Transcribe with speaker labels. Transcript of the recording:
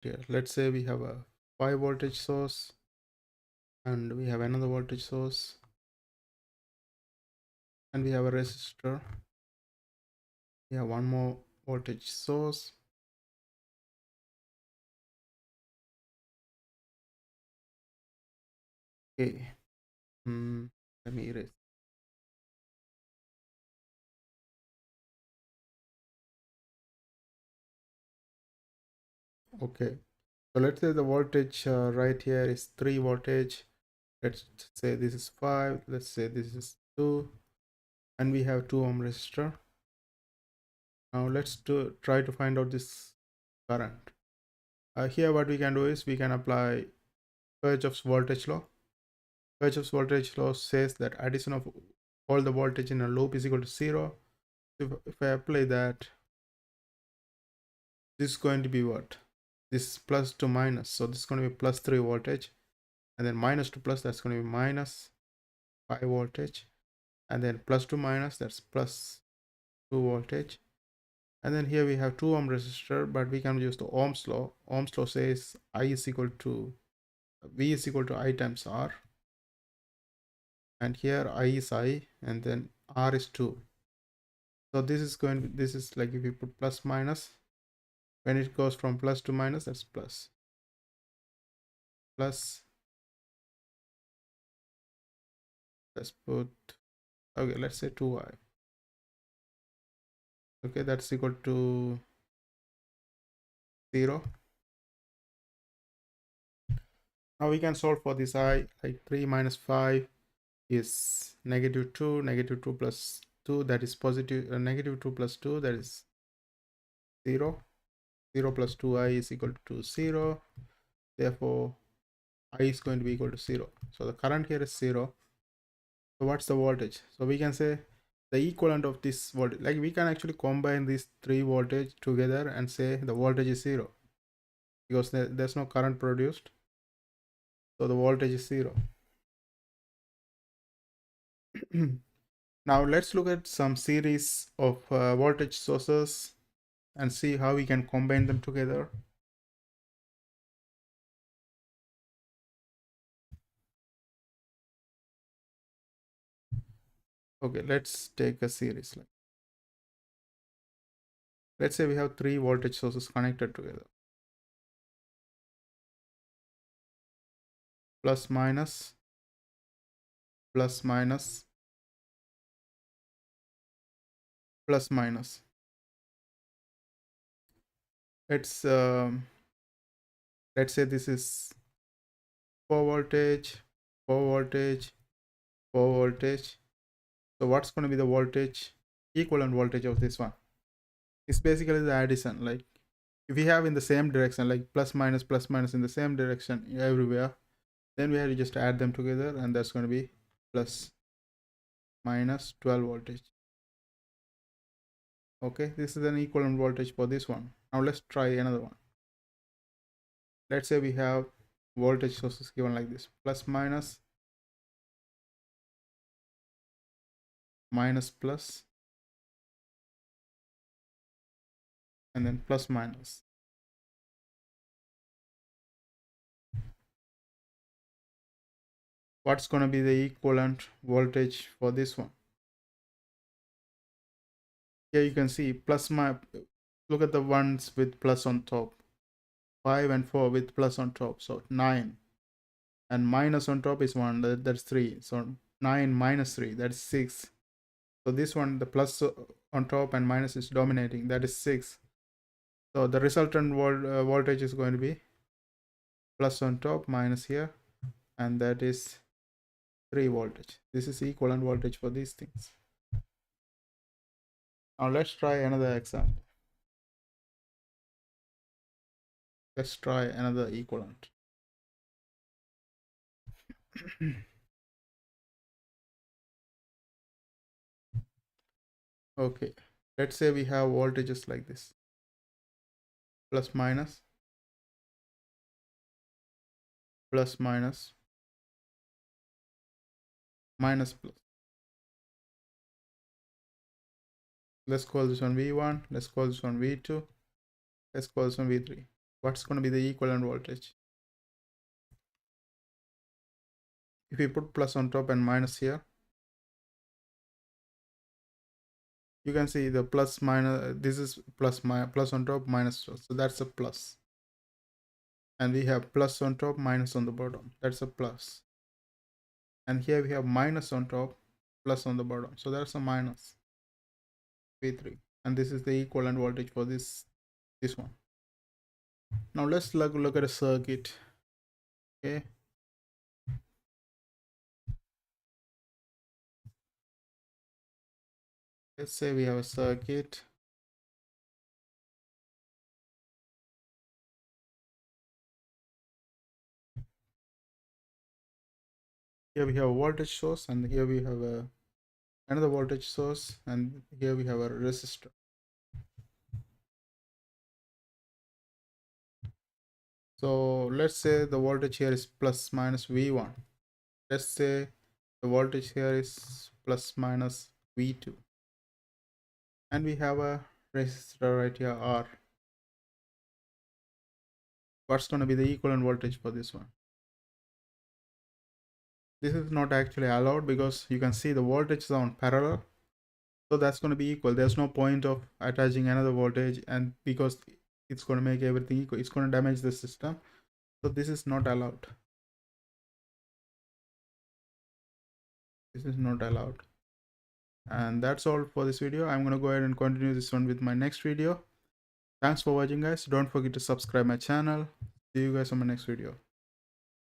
Speaker 1: here. Let's say we have a 5 voltage source and we have another voltage source and we have a resistor. We have one more voltage source. Okay. Let me erase. Okay. So let's say the voltage right here is 3 voltage. Let's say this is 5. Let's say this is 2. And we have 2 ohm resistor. Now let's try to find out this current. Here what we can do is we can apply Kirchhoff's voltage law. Kirchhoff's voltage law says that addition of all the voltage in a loop is equal to 0. If I apply that, this is going to be what? This is plus to minus. So this is going to be plus 3 voltage. And then minus to plus, that's going to be minus 5 voltage. And then plus to minus, that's plus 2 voltage. And then here we have 2 ohm resistor, but we can use the Ohm's law. Ohm's law says I is equal to V is equal to I times R. And here I is I, and then R is 2. So this is this is like if you put plus minus, when it goes from plus to minus, that's plus. Plus, let's put, okay, let's say 2I. Okay, that's equal to 0. Now we can solve for this I, like 3 minus 5 is negative 2, negative 2 plus 2, that is positive, negative 2 plus 2, that is 0. 0 plus 2I is equal to 0. Therefore, I is going to be equal to 0. So the current here is 0. So what's the voltage? So we can say the equivalent of this voltage, like we can actually combine these 3 voltage together and say the voltage is 0 because there's no current produced. So the voltage is 0. Now let's look at some series of voltage sources and see how we can combine them together. Okay, let's take a series. Let's say we have 3 voltage sources connected together. Plus minus, plus minus, plus minus. Let's say this is 4 voltage, 4 voltage, 4 voltage. So what's going to be the voltage, equivalent voltage of this one? It's basically the addition. Like if we have in the same direction, like plus minus in the same direction everywhere, then we have to just add them together, and that's going to be plus minus 12 voltage. Okay, this is an equivalent voltage for this one. Now let's try another one. Let's say we have voltage sources given like this: plus minus, minus plus, and then plus minus. What's going to be the equivalent voltage for this one? Here you can see plus look at the ones with plus on top. 5 and 4 with plus on top, so 9. And minus on top is 1, that's 3. So 9 minus 3, that's 6. So this one, the plus on top and minus is dominating, that is 6. So the resultant voltage is going to be plus on top, minus here, and that is 3 voltage. This is equivalent voltage for these things. Now let's try another example. Let's try another equivalent. Okay, let's say we have voltages like this: plus minus, plus minus, minus plus. Let's call this one V1, let's call this one V2, let's call this one V3. what's going to be the equivalent voltage? If we put plus on top and minus here, you can see the plus minus, this is plus on top, minus, so that's a plus. And we have plus on top, minus on the bottom, that's a plus. And here we have minus on top, plus on the bottom, so that's a minus V3. And this is the equivalent voltage for this one. Now let's look at a circuit. Okay, let's say we have a circuit. Here we have a voltage source, and here we have another voltage source, and here we have a resistor. So let's say the voltage here is plus minus V1. Let's say the voltage here is plus minus V2. And we have a resistor right here, R. What's going to be the equivalent voltage for this one? This is not actually allowed because you can see the voltages are on parallel. So that's going to be equal. There's no point of attaching another voltage, and because it's going to make everything equal, it's going to damage the system. So this is not allowed. This is not allowed. And that's all for this video. I'm going to go ahead and continue this one with my next video. Thanks for watching, guys. Don't forget to subscribe my channel. See you guys on my next video.